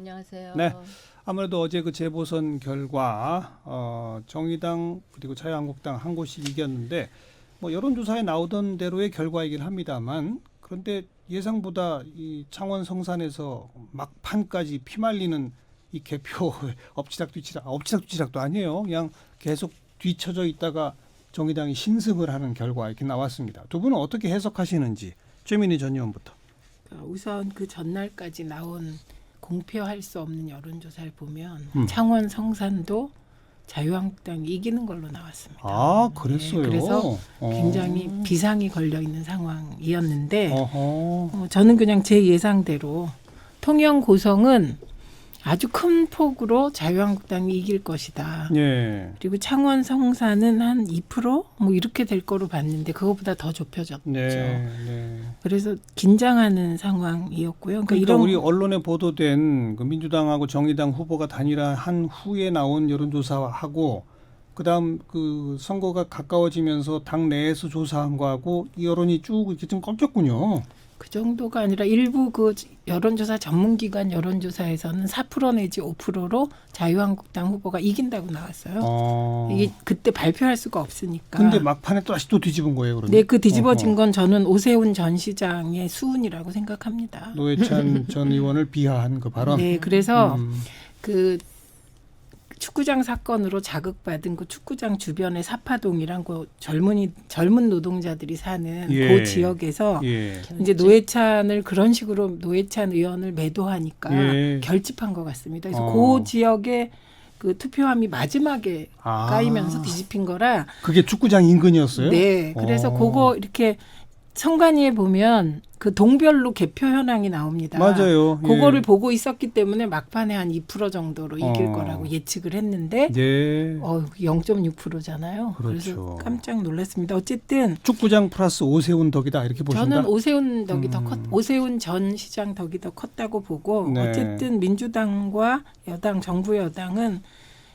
안녕하세요. 네. 아무래도 어제 그 재보선 결과 정의당 그리고 자유한국당 한 곳이 이겼는데 뭐 여론조사에 나오던 대로의 결과이긴 합니다만 그런데 예상보다 이 창원 성산에서 막판까지 피말리는 이 개표 엎치락뒤치락도 아니에요. 그냥 계속 뒤쳐져 있다가 정의당이 신승을 하는 결과 이렇게 나왔습니다. 두 분은 어떻게 해석하시는지 최민희 전 의원부터. 우선 그 전날까지 나온 공표할 수 없는 여론조사를 보면 창원 성산도 자유한국당이 이기는 걸로 나왔습니다. 아, 그랬어요. 네, 그래서 굉장히 비상이 걸려 있는 상황이었는데 어허. 저는 그냥 제 예상대로 통영 고성은 아주 큰 폭으로 자유한국당이 이길 것이다. 예. 그리고 창원 성산은 한 2%뭐 이렇게 될 거로 봤는데 그거보다 더 좁혀졌죠. 네. 그래서 긴장하는 상황이었고요. 그러니까 이런 우리 언론에 보도된 그 민주당하고 정의당 후보가 단일화한 후에 나온 여론조사하고 그다음 그 선거가 가까워지면서 당 내에서 조사한 거하고 이 여론이 쭉 이렇게 좀 꺾였군요. 그 정도가 아니라 일부 그 여론조사 전문기관 여론조사에서는 4% 내지 5%로 자유한국당 후보가 이긴다고 나왔어요. 이게 그때 발표할 수가 없으니까. 근데 막판에 또 다시 또 뒤집은 거예요, 그러면. 네, 그 뒤집어진 건 저는 오세훈 전 시장의 수운이라고 생각합니다. 노회찬 전 의원을 비하한 그 발언. 네, 그래서 그 축구장 사건으로 자극받은 그 축구장 주변의 사파동이란 그 젊은 노동자들이 사는 예. 그 지역에서 예. 이제 노회찬을 그런 식으로 노회찬 의원을 매도하니까 예. 결집한 것 같습니다. 그래서 그 지역에 그 투표함이 마지막에 까이면서 뒤집힌 거라. 그게 축구장 인근이었어요? 네. 그래서 그거 이렇게 선관위에 보면 그 동별로 개표 현황이 나옵니다. 맞아요. 그거를 예. 보고 있었기 때문에 막판에 한 2% 정도로 이길 거라고 예측을 했는데 네. 0.6%잖아요. 그렇죠. 그래서 깜짝 놀랐습니다. 어쨌든 축구장 플러스 오세훈 덕이다 이렇게 보신다? 저는 오세훈 덕이 더 오세훈 전 시장 덕이 더 컸다고 보고 네. 어쨌든 민주당과 여당 정부 여당은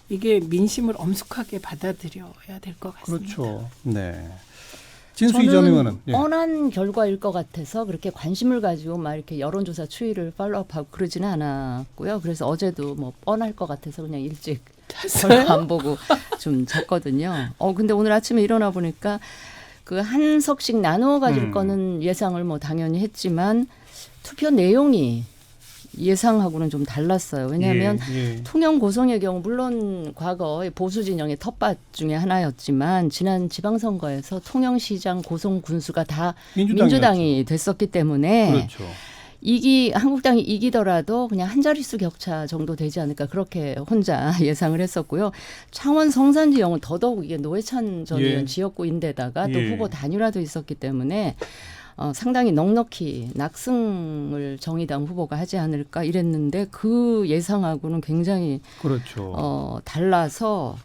이게 민심을 엄숙하게 받아들여야 될 것 같습니다. 그렇죠. 네. 진수희 전 저는 의원은 뻔한 결과일 것 같아서 그렇게 관심을 가지고 막 이렇게 여론조사 추이를 팔로우업하고 그러지는 않았고요. 그래서 어제도 뭐 뻔할 것 같아서 그냥 일찍 별거 안 보고 좀 잤거든요. 근데 오늘 아침에 일어나 보니까 그 한 석씩 나누어 가질 거는 예상을 뭐 당연히 했지만 투표 내용이 예상하고는 좀 달랐어요. 왜냐하면 통영 고성의 경우 물론 과거 보수 진영의 텃밭 중에 하나였지만 지난 지방선거에서 통영시장 고성 군수가 다 민주당이 됐었기 때문에 그렇죠. 한국당이 이기더라도 그냥 한 자릿수 격차 정도 되지 않을까 그렇게 혼자 예상을 했었고요. 창원 성산 지역은 더더욱 이게 노회찬 전 의원 지역구인데다가 또 후보 단일화도 있었기 때문에 상당히 넉넉히 낙승을 정의당 후보가 하지 않을까 이랬는데 그 예상하고는 굉장히 그렇죠. 달라서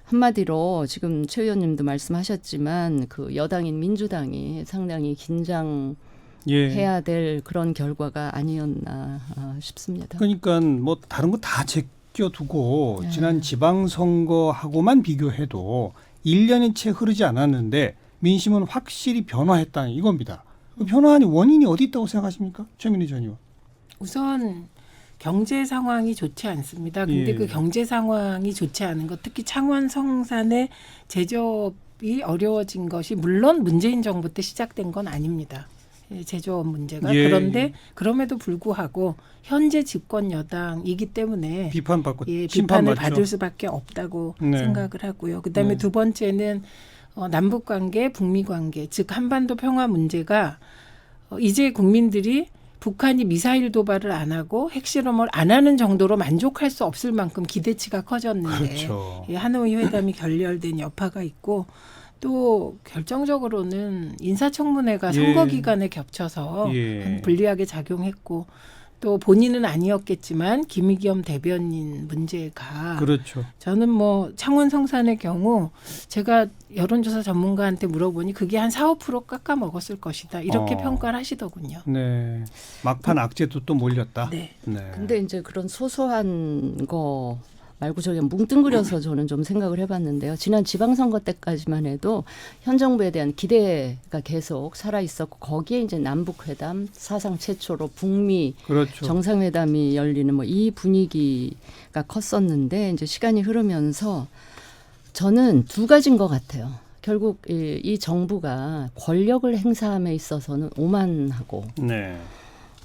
한마디로 지금 최 의원님도 말씀하셨지만 그 여당인 민주당이 상당히 긴장해야 될 그런 결과가 아니었나 싶습니다. 그러니까 뭐 다른 거 다 제껴두고 지난 지방선거하고만 비교해도 1년이 채 흐르지 않았는데 민심은 확실히 변화했다 이겁니다. 그 변화한 원인이 어디 있다고 생각하십니까? 최민희 전 의원. 우선 경제 상황이 좋지 않습니다. 근데 그 경제 상황이 좋지 않은 것, 특히 창원 성산의 제조업이 어려워진 것이 물론 문재인 정부 때 시작된 건 아닙니다. 제조업 문제가. 그런데 그럼에도 불구하고 현재 집권 여당이기 때문에 비판을 받을 수밖에 없다고 생각을 하고요. 그다음에 두 번째는 남북 관계, 북미 관계, 즉 한반도 평화 문제가 이제 국민들이 북한이 미사일 도발을 안 하고 핵실험을 안 하는 정도로 만족할 수 없을 만큼 기대치가 커졌는데 하노이 회담이 결렬된 여파가 있고 또 결정적으로는 인사청문회가 선거 기간에 겹쳐서 불리하게 작용했고 또 본인은 아니었겠지만 김의겸 대변인 문제가 저는 뭐 창원 성산의 경우 제가 여론조사 전문가한테 물어보니 그게 한 4, 5% 깎아 먹었을 것이다. 이렇게 평가를 하시더군요. 네. 막판 악재도 또 몰렸다. 네. 근데 이제 그런 소소한 거 말고 저게 뭉뚱그려서 저는 좀 생각을 해봤는데요. 지난 지방선거 때까지만 해도 현 정부에 대한 기대가 계속 살아 있었고 거기에 이제 남북회담 사상 최초로 북미 그렇죠. 정상회담이 열리는 뭐 이 분위기가 컸었는데 이제 시간이 흐르면서 저는 두 가지인 것 같아요. 결국 이 정부가 권력을 행사함에 있어서는 오만하고 네.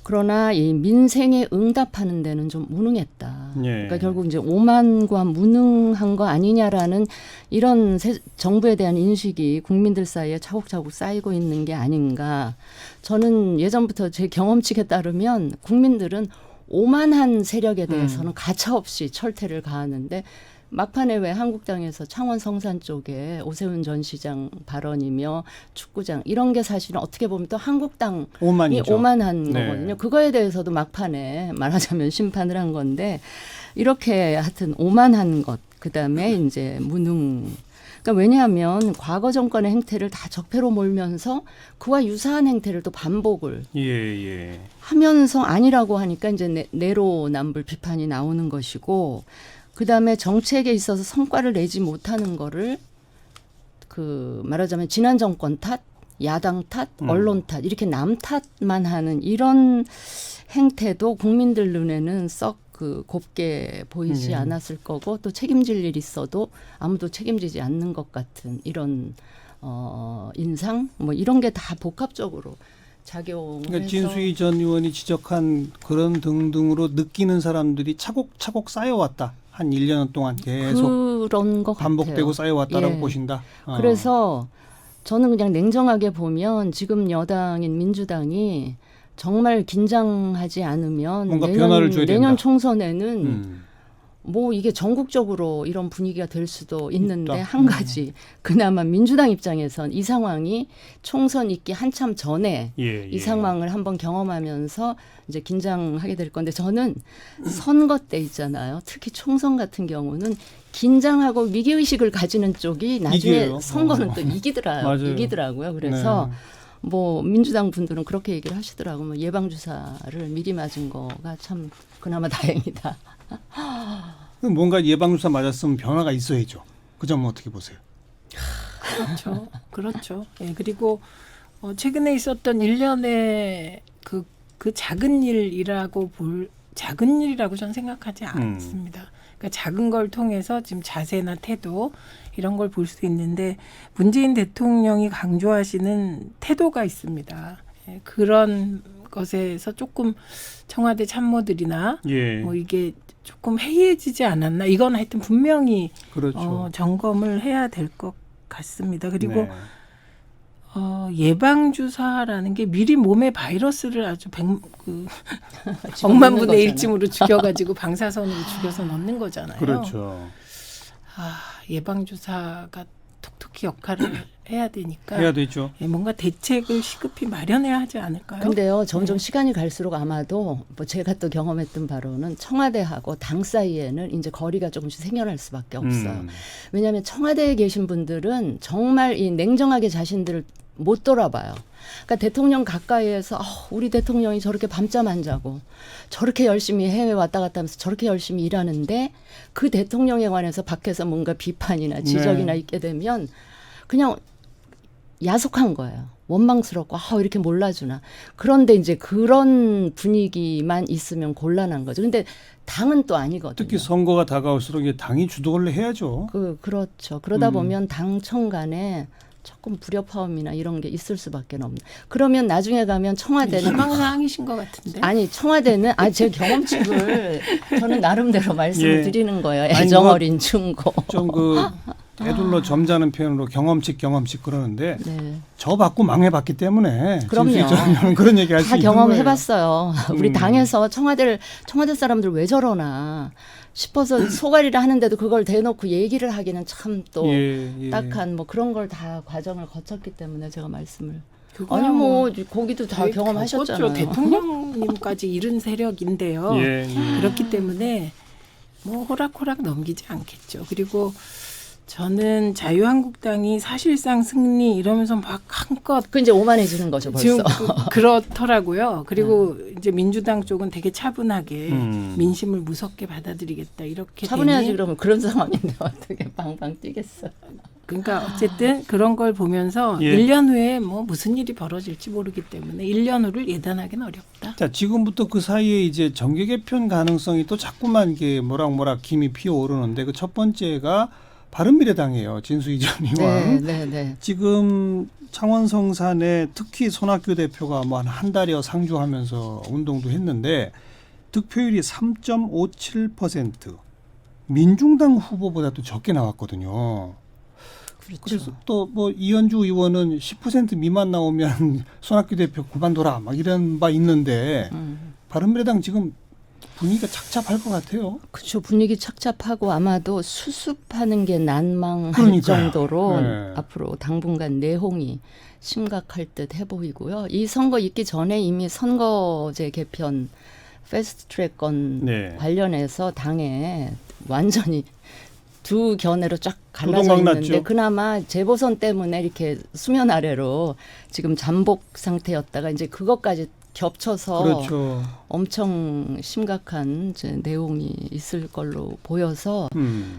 그러나 이 민생에 응답하는 데는 좀 무능했다. 예. 그러니까 결국 이제 오만과 무능한 거 아니냐라는 이런 정부에 대한 인식이 국민들 사이에 차곡차곡 쌓이고 있는 게 아닌가. 저는 예전부터 제 경험칙에 따르면 국민들은 오만한 세력에 대해서는 가차없이 철퇴를 가하는데 막판에 왜 한국당에서 창원 성산 쪽에 오세훈 전 시장 발언이며 축구장 이런 게 사실은 어떻게 보면 또 한국당이 오만이죠. 오만한 네. 거거든요. 그거에 대해서도 막판에 말하자면 심판을 한 건데 이렇게 하여튼 오만한 것 그다음에 이제 무능 그러니까 왜냐하면 과거 정권의 행태를 다 적폐로 몰면서 그와 유사한 행태를 또 반복을 예. 하면서 아니라고 하니까 이제 내로남불 비판이 나오는 것이고 그다음에 정책에 있어서 성과를 내지 못하는 거를 그 말하자면 지난 정권 탓, 야당 탓, 언론 탓 이렇게 남 탓만 하는 이런 행태도 국민들 눈에는 썩 그 곱게 보이지 않았을 거고 또 책임질 일 있어도 아무도 책임지지 않는 것 같은 이런 인상 뭐 이런 게 다 복합적으로 작용해서 그러니까 진수희 전 의원이 지적한 그런 등등으로 느끼는 사람들이 차곡차곡 쌓여왔다. 한 1년 동안 계속 그런 것 반복되고 같아요. 쌓여왔다라고 예. 보신다. 그래서 저는 그냥 냉정하게 보면 지금 여당인 민주당이 정말 긴장하지 않으면 뭔가 변화를 줘야 된다. 내년 총선에는 뭐 이게 전국적으로 이런 분위기가 될 수도 있는데 있다. 한 가지 그나마 민주당 입장에선 이 상황이 총선 있기 한참 전에 이 상황을 한번 경험하면서 이제 긴장하게 될 건데 저는 선거 때 있잖아요. 특히 총선 같은 경우는 긴장하고 위기의식을 가지는 쪽이 나중에 이겨요. 선거는 또 이기더라고요. 그래서 뭐 민주당 분들은 그렇게 얘기를 하시더라고요. 뭐 예방주사를 미리 맞은 거가 참 그나마 다행이다. 뭔가 예방주사 맞았으면 변화가 있어야죠. 그 점은 어떻게 보세요? 그렇죠. 예, 그리고 최근에 있었던 일련의 그 작은 일이라고 작은 일이라고 저는 생각하지 않습니다. 그러니까 작은 걸 통해서 지금 자세나 태도 이런 걸 볼 수 있는데 문재인 대통령이 강조하시는 태도가 있습니다. 예, 그런 것에서 조금 청와대 참모들이나 뭐 이게 조금 해이해지지 않았나 이건 하여튼 분명히 그렇죠. 점검을 해야 될 것 같습니다. 그리고 예방주사라는 게 미리 몸에 바이러스를 아주 억만분의 1쯤으로 죽여가지고 방사선으로 죽여서 넣는 거잖아요. 그렇죠. 예방주사가 톡톡히 역할을 해야 되니까 해야 되죠. 뭔가 대책을 시급히 마련해야 하지 않을까요? 근데요, 점점 시간이 갈수록 아마도 뭐 제가 또 경험했던 바로는 청와대하고 당 사이에는 이제 거리가 조금씩 생겨날 수밖에 없어요. 왜냐하면 청와대에 계신 분들은 정말 이 냉정하게 자신들을 못 돌아봐요. 그러니까 대통령 가까이에서 우리 대통령이 저렇게 밤잠 안 자고 저렇게 열심히 해외 왔다 갔다 하면서 저렇게 열심히 일하는데 그 대통령에 관해서 밖에서 뭔가 비판이나 지적이나 있게 되면 그냥 야속한 거예요. 원망스럽고 이렇게 몰라주나. 그런데 이제 그런 분위기만 있으면 곤란한 거죠. 근데 당은 또 아니거든요. 특히 선거가 다가올수록 이게 당이 주도를 해야죠. 그렇죠. 그러다 보면 당청 간에 조금 불협화음이나 이런 게 있을 수밖에 없는. 그러면 나중에 가면 청와대는 희망사항이신 것 같은데. 아니 청와대는 제 경험칙을 저는 나름대로 말씀을 드리는 거예요. 애정 뭐 어린 충고. 좀 애둘러 점잖은 표현으로 경험칙 그러는데 네. 저 받고 망해봤기 때문에 그럼요. 저는 그런 얘기 할 수 다 있는 경험해봤어요. 우리 당에서 청와대 사람들 왜 저러나 싶어서 소가리를 하는데도 그걸 대놓고 얘기를 하기는 참 또 딱한 뭐 그런 걸 다 과정을 거쳤기 때문에 제가 말씀을. 아니 뭐 거기도 다 경험하셨잖아요. 대통령님까지 이른 세력인데요. 그렇기 때문에 뭐 호락호락 넘기지 않겠죠. 그리고 저는 자유한국당이 사실상 승리 이러면서 막 한껏 그 이제 오만해지는 거죠 벌써. 지금 그렇더라고요. 그리고 이제 민주당 쪽은 되게 차분하게 민심을 무섭게 받아들이겠다 이렇게 차분해야지 되니 그러면 그런 상황인데 어떻게 방방 뛰겠어. 그러니까 어쨌든 그런 걸 보면서 예. 1년 후에 뭐 무슨 일이 벌어질지 모르기 때문에 1년 후를 예단하기는 어렵다. 자, 지금부터 그 사이에 이제 정계 개편 가능성이 또 자꾸만 이게 모락모락 김이 피어오르는데 그 첫 번째가 바른미래당이에요. 진수희 전 의원. 네. 지금 창원 성산에 특히 손학규 대표가 뭐 한 달여 상주하면서 운동도 했는데 득표율이 3.57%. 민중당 후보보다도 적게 나왔거든요. 그렇죠. 그래서 또 뭐 이현주 의원은 10% 미만 나오면 손학규 대표 그만둬라 막 이런 바 있는데 바른미래당 지금 분위기가 착잡할 것 같아요. 그렇죠. 분위기 착잡하고 아마도 수습하는 게 난망할 그러니까요. 정도로 네. 앞으로 당분간 내홍이 심각할 듯 해 보이고요. 이 선거 있기 전에 이미 선거제 개편 패스트트랙 건 네. 관련해서 당에 완전히 두 견해로 쫙 갈라져 두동강 있는데 났죠. 그나마 재보선 때문에 이렇게 수면 아래로 지금 잠복 상태였다가 이제 그것까지 겹쳐서 그렇죠. 엄청 심각한 이제 내용이 있을 걸로 보여서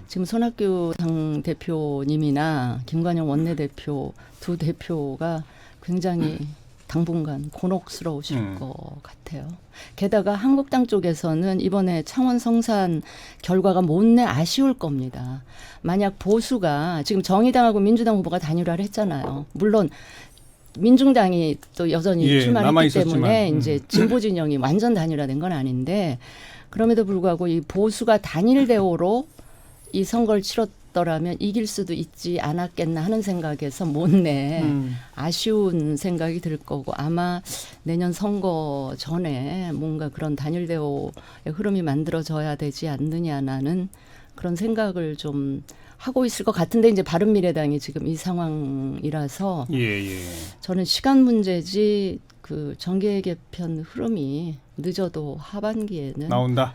지금 손학규 당 대표님이나 김관영 원내대표 두 대표가 굉장히 당분간 곤혹스러우실 것 같아요. 게다가 한국당 쪽에서는 이번에 창원 성산 결과가 못내 아쉬울 겁니다. 만약 보수가 지금 정의당하고 민주당 후보가 단일화를 했잖아요. 물론 민중당이 또 여전히 예, 출마했기 남아있었지만. 때문에 이제 진보 진영이 완전 단일화된 건 아닌데 그럼에도 불구하고 이 보수가 단일 대오로 이 선거를 치렀더라면 이길 수도 있지 않았겠나 하는 생각에서 못내 아쉬운 생각이 들 거고 아마 내년 선거 전에 뭔가 그런 단일 대오의 흐름이 만들어져야 되지 않느냐라는 그런 생각을 좀 하고 있을 것 같은데 이제 바른미래당이 지금 이 상황이라서 예. 저는 시간 문제지 그 정계 개편 흐름이 늦어도 하반기에는 나온다.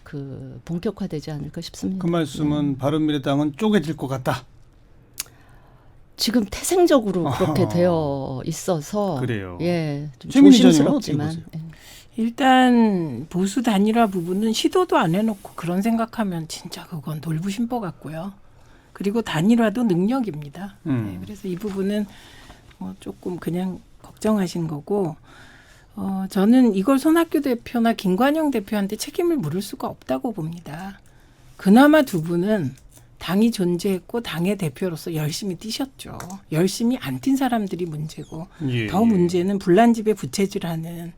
그 본격화되지 않을까 싶습니다. 그 말씀은 바른미래당은 쪼개질 것 같다. 지금 태생적으로 그렇게 되어 있어서 그래요. 예, 좀 최민희 전 의원은 조심스럽지만 어떻게 보세요? 일단 보수 단일화 부분은 시도도 안 해놓고 그런 생각하면 진짜 그건 놀부심보 같고요. 그리고 단일화도 능력입니다. 네, 그래서 이 부분은 뭐 조금 그냥 걱정하신 거고 저는 이걸 손학규 대표나 김관영 대표한테 책임을 물을 수가 없다고 봅니다. 그나마 두 분은 당이 존재했고 당의 대표로서 열심히 뛰셨죠. 열심히 안 뛴 사람들이 문제고 더 문제는 불난집에 부채질하는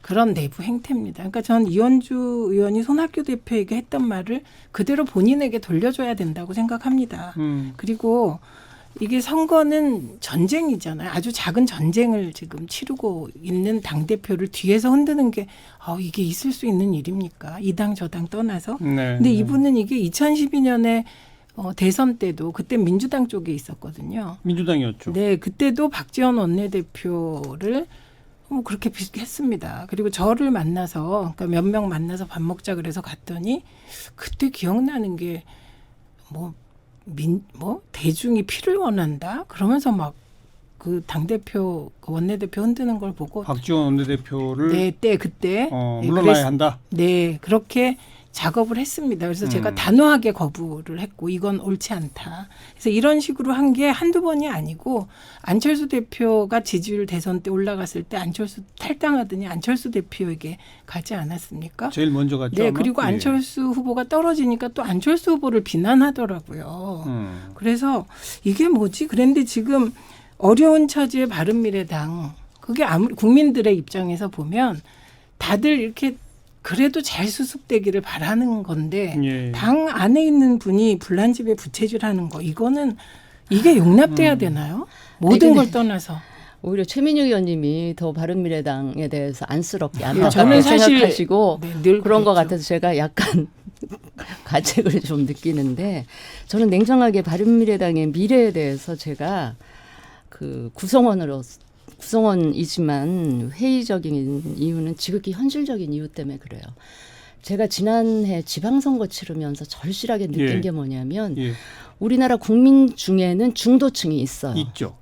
그런 내부 행태입니다. 그러니까 전 이현주 의원이 손학규 대표에게 했던 말을 그대로 본인에게 돌려줘야 된다고 생각합니다. 그리고 이게 선거는 전쟁이잖아요. 아주 작은 전쟁을 지금 치르고 있는 당대표를 뒤에서 흔드는 게 이게 있을 수 있는 일입니까? 이 당 저 당 떠나서. 네, 근데 이분은 이게 2012년에 대선 때도 그때 민주당 쪽에 있었거든요. 민주당이었죠. 네, 그때도 박지원 원내대표를 그렇게 했습니다. 그리고 저를 만나서 그러니까 몇 명 만나서 밥 먹자 그래서 갔더니 그때 기억나는 게 대중이 피를 원한다 그러면서 막 그 당대표 그 원내대표 흔드는 걸 보고 박지원 원내대표를 그때 물러나야 한다. 네, 그렇게 작업을 했습니다. 그래서 제가 단호하게 거부를 했고 이건 옳지 않다. 그래서 이런 식으로 한 게 한두 번이 아니고 안철수 대표가 지지율 대선 때 올라갔을 때 안철수 탈당하더니 안철수 대표에게 가지 않았습니까? 제일 먼저 갔죠. 네, 아마? 그리고 예. 안철수 후보가 떨어지니까 또 안철수 후보를 비난하더라고요. 그래서 이게 뭐지? 그런데 지금 어려운 처지의 바른미래당 그게 아무리 국민들의 입장에서 보면 다들 이렇게 그래도 잘 수습되기를 바라는 건데 예. 당 안에 있는 분이 불난집에 부채질하는 거 이게 용납돼야 되나요? 모든 아니, 걸 떠나서. 오히려 최민희 의원님이 더 바른미래당에 대해서 안쓰럽게 예, 안타깝게 저는 사실 생각하시고 늘 그런 것 그랬죠. 같아서 제가 약간 가책을 좀 느끼는데 저는 냉정하게 바른미래당의 미래에 대해서 제가 그 구성원이지만 회의적인 이유는 지극히 현실적인 이유 때문에 그래요. 제가 지난해 지방선거 치르면서 절실하게 느낀 예. 게 뭐냐면 예. 우리나라 국민 중에는 중도층이 있어요. 있죠.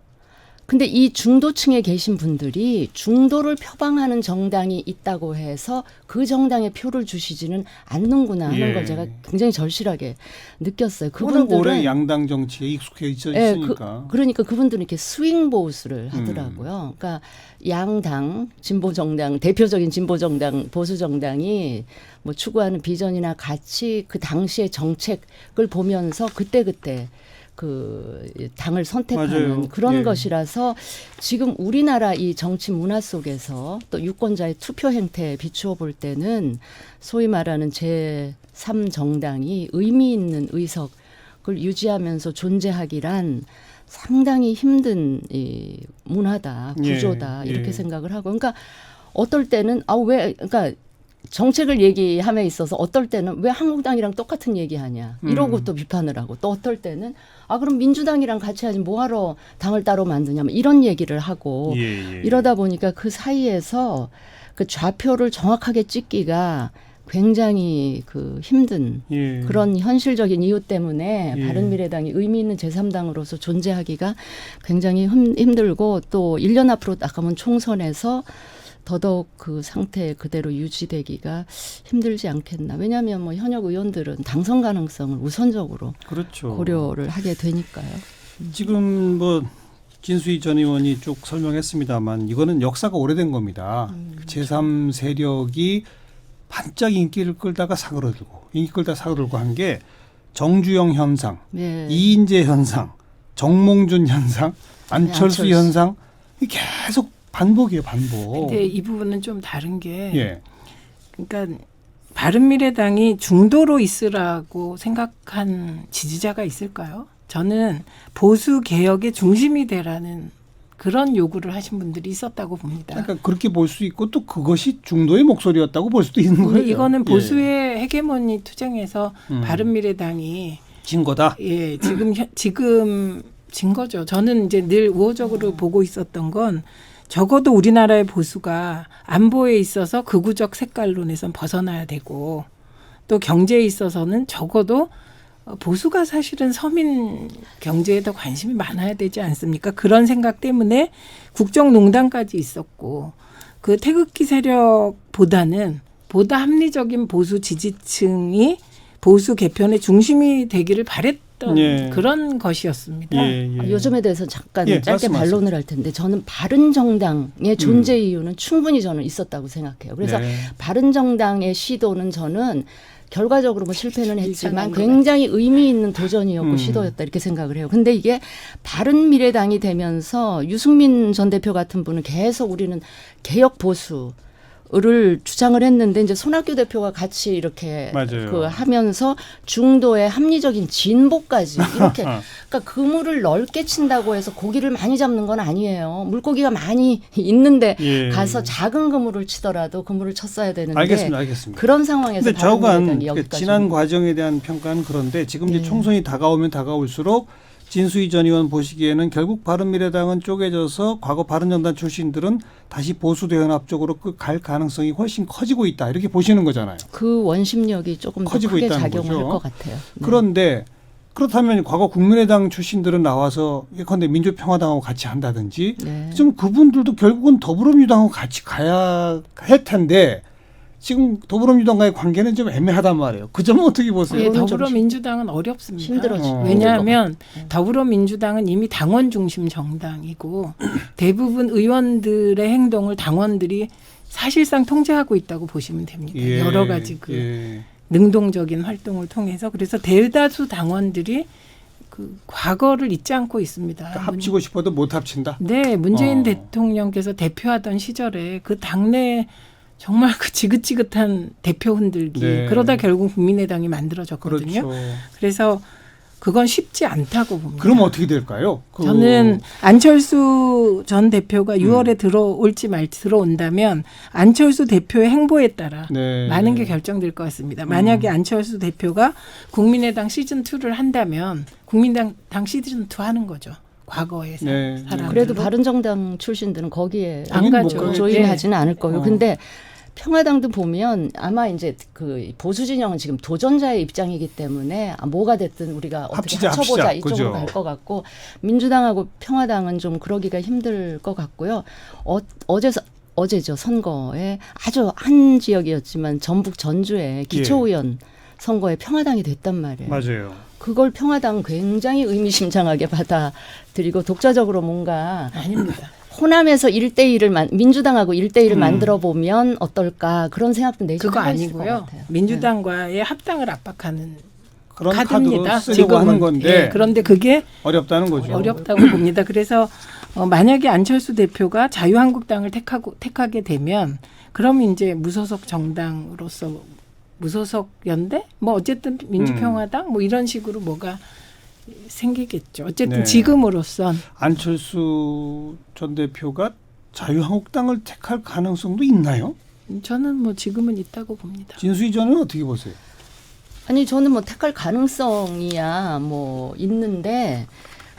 근데 이 중도층에 계신 분들이 중도를 표방하는 정당이 있다고 해서 그 정당에 표를 주시지는 않는구나 하는 예. 걸 제가 굉장히 절실하게 느꼈어요. 워낙 오래 그분들은 양당 정치에 익숙해 있으니까. 그러니까 그분들은 이렇게 스윙 보수를 하더라고요. 그러니까 양당, 진보 정당, 대표적인 진보 정당, 보수 정당이 뭐 추구하는 비전이나 가치, 그 당시의 정책을 보면서 그때그때 그 당을 선택하는 맞아요. 그런 예. 것이라서 지금 우리나라 이 정치 문화 속에서 또 유권자의 투표 행태에 비추어 볼 때는 소위 말하는 제3정당이 의미 있는 의석을 유지하면서 존재하기란 상당히 힘든 이 문화다, 구조다 예. 이렇게 예. 생각을 하고 그러니까 어떨 때는 그러니까 정책을 얘기함에 있어서 어떨 때는 왜 한국당이랑 똑같은 얘기하냐 이러고 또 비판을 하고 또 어떨 때는 그럼 민주당이랑 같이 하지 뭐하러 당을 따로 만드냐 이런 얘기를 하고 예. 이러다 보니까 그 사이에서 그 좌표를 정확하게 찍기가 굉장히 그 힘든 예. 그런 현실적인 이유 때문에 예. 바른미래당이 의미 있는 제3당으로서 존재하기가 굉장히 힘들고 또 1년 앞으로 나가면 총선에서 더더욱 그 상태 그대로 유지되기가 힘들지 않겠나. 왜냐하면 뭐 현역 의원들은 당선 가능성을 우선적으로 그렇죠. 고려를 하게 되니까요. 지금 뭐 진수희 전 의원이 쭉 설명했습니다만 이거는 역사가 오래된 겁니다. 제3 세력이 반짝 인기를 끌다가 사그러들고 인기 끌다가 사그러들고 한 게 정주영 현상, 네. 이인재 현상, 정몽준 현상, 안철수 안철수. 현상 이게 계속 반복이에요, 반복. 근데 이 부분은 좀 다른 게 예. 그러니까 바른미래당이 중도로 있으라고 생각한 지지자가 있을까요? 저는 보수 개혁의 중심이 되라는 그런 요구를 하신 분들이 있었다고 봅니다. 그러니까 그렇게 볼 수 있고 또 그것이 중도의 목소리였다고 볼 수도 있는 근데 거예요. 이거는 예. 보수의 헤게모니 투쟁에서 바른미래당이 진 거다. 지금 진 거죠. 저는 이제 늘 우호적으로 보고 있었던 건 적어도 우리나라의 보수가 안보에 있어서 극우적 색깔론에선 벗어나야 되고 또 경제에 있어서는 적어도 보수가 사실은 서민 경제에 더 관심이 많아야 되지 않습니까? 그런 생각 때문에 국정농단까지 있었고 그 태극기 세력보다는 보다 합리적인 보수 지지층이 보수 개편의 중심이 되기를 바랬던 예. 그런 것이었습니다. 요즘에 대해서 잠깐 예, 짧게 말씀하세요. 반론을 할 텐데 저는 바른정당의 존재 이유는 충분히 저는 있었다고 생각해요. 그래서 네. 바른정당의 시도는 저는 결과적으로 뭐 실패는 했지만 비판합니다. 굉장히 의미 있는 도전이었고 음. 시도였다 이렇게 생각을 해요. 근데 이게 바른미래당이 되면서 유승민 전 대표 같은 분은 계속 우리는 개혁 보수 를 주장을 했는데 이제 손학규 대표가 같이 이렇게 맞아요. 그 하면서 중도의 합리적인 진보까지 이렇게 그러니까 그물을 넓게 친다고 해서 고기를 많이 잡는 건 아니에요. 물고기가 많이 있는데 예. 가서 작은 그물을 치더라도 그물을 쳤어야 되는데 알겠습니다. 그런 상황에서 근데 저간 바른미래당이 여기까지 지난 과정에 대한 평가는 그런데 지금 이제 네. 총선이 다가오면 다가올수록 진수희 전 의원 보시기에는 결국 바른미래당은 쪼개져서 과거 바른정당 출신들은 다시 보수대연합 쪽으로 갈 가능성이 훨씬 커지고 있다 이렇게 보시는 거잖아요. 그 원심력이 조금 더 커지고 크게 있다는 작용을 거죠. 할 것 같아요. 네. 그런데 그렇다면 과거 국민의당 출신들은 나와서 예컨대 민주평화당하고 같이 한다든지 네. 좀 그분들도 결국은 더불어민주당하고 같이 가야 할 텐데 지금 더불어민주당과의 관계는 좀 애매하단 말이에요. 그 점은 어떻게 보세요? 예, 그거는 더불어민주당은 어렵습니다. 힘들어지고 왜냐하면 네. 더불어민주당은 이미 당원 중심 정당이고 대부분 의원들의 행동을 당원들이 사실상 통제하고 있다고 보시면 됩니다. 예, 여러 가지 그 예. 능동적인 활동을 통해서 그래서 대다수 당원들이 그 과거를 잊지 않고 있습니다. 그러니까 합치고 싶어도 못 합친다. 네, 문재인 어. 대통령께서 대표하던 시절에 그 당내 정말 그 지긋지긋한 대표 흔들기 네. 그러다 결국 국민의당이 만들어졌거든요. 그렇죠. 그래서 그건 쉽지 않다고 봅니다. 그럼 어떻게 될까요? 저는 안철수 전 대표가 6월에 들어온다면 안철수 대표의 행보에 따라 네. 많은 게 결정될 것 같습니다. 만약에 안철수 대표가 국민의당 시즌2를 한다면 국민의당 시즌2 하는 거죠. 과거에서 네. 사람 그래도 바른정당 출신들은 거기에 안 가죠. 조인하지는 않을 거예요. 근데 평화당도 보면 아마 이제 그 보수 진영은 지금 도전자의 입장이기 때문에 뭐가 됐든 우리가 어떻게 합쳐보자 이쪽으로 그죠? 갈 것 같고 민주당하고 평화당은 좀 그러기가 힘들 것 같고요. 어제죠 선거에 아주 한 지역이었지만 전북 전주에 기초의원 선거에 평화당이 됐단 말이에요. 맞아요. 그걸 평화당 굉장히 의미심장하게 받아들이고 독자적으로 뭔가 아닙니다. 호남에서 1대1을 민주당하고 1대1을 만들어 보면 어떨까 그런 생각도 내심 그거 하고 있을 것 아니고요. 같아요. 민주당과의 합당을 압박하는 그런 카드입니다. 카드로 쓰려고 하는 건데 예, 그런데 그게 어렵다는 거죠. 어렵다고 봅니다. 그래서 만약에 안철수 대표가 자유한국당을 택하게 되면 그럼 이제 무소속 정당으로서 무소속 연대 뭐 어쨌든 민주평화당 뭐 이런 식으로 뭐가 생기겠죠. 어쨌든 네. 지금으로선 안철수 전 대표가 자유한국당을 택할 가능성도 있나요? 저는 뭐 지금은 있다고 봅니다. 진수희 전은 어떻게 보세요? 아니 저는 뭐 택할 가능성이야 뭐 있는데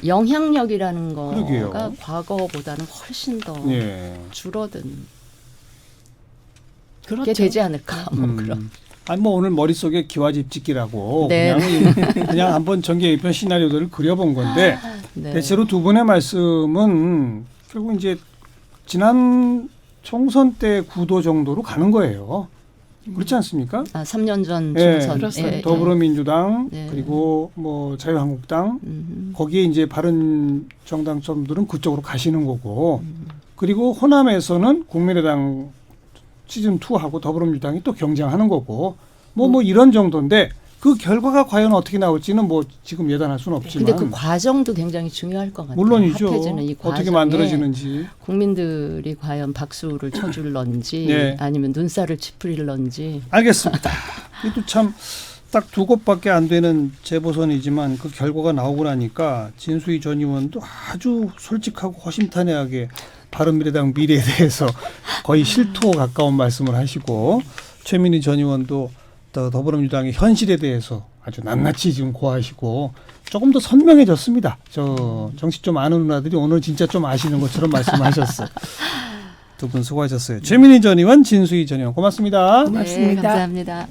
영향력이라는 거가 그러게요. 과거보다는 훨씬 더 예. 줄어든 그렇죠. 게 되지 않을까 뭐 그런. 아니 뭐 오늘 머릿속에 기와집짓기라고 네. 그냥 한번 전개 1편 시나리오들을 그려본 건데 네. 대체로 두 분의 말씀은 결국 이제 지난 총선 때 구도 정도로 가는 거예요. 그렇지 않습니까? 3년 전 예, 총선 그렇습니다. 더불어민주당 네. 그리고 뭐 자유한국당 거기에 이제 바른 정당점들은 그쪽으로 가시는 거고 그리고 호남에서는 국민의당 시즌 2하고 더불어민주당이 또 경쟁하는 거고 뭐 이런 정도인데 그 결과가 과연 어떻게 나올지는 뭐 지금 예단할 수는 없지만 근데 그 과정도 굉장히 중요할 것 같아요. 물론이죠. 합해지는 이 과정에 어떻게 만들어지는지. 국민들이 과연 박수를 쳐줄런지 네. 아니면 눈살을 찌푸릴런지. 알겠습니다. 이것도 참 딱 두 곳밖에 안 되는 재보선이지만 그 결과가 나오고 나니까 진수희 전 의원도 아주 솔직하고 허심탄회하게 바른미래당 미래에 대해서 거의 실토 가까운 말씀을 하시고 최민희 전 의원도 더불어민주당의 현실에 대해서 아주 낱낱이 지금 고하시고 조금 더 선명해졌습니다. 저 정치 좀 아는 누나들이 오늘 진짜 좀 아시는 것처럼 말씀하셨어요. 두 분 수고하셨어요. 최민희 전 의원, 진수희 전 의원 고맙습니다. 고맙습니다. 네, 감사합니다.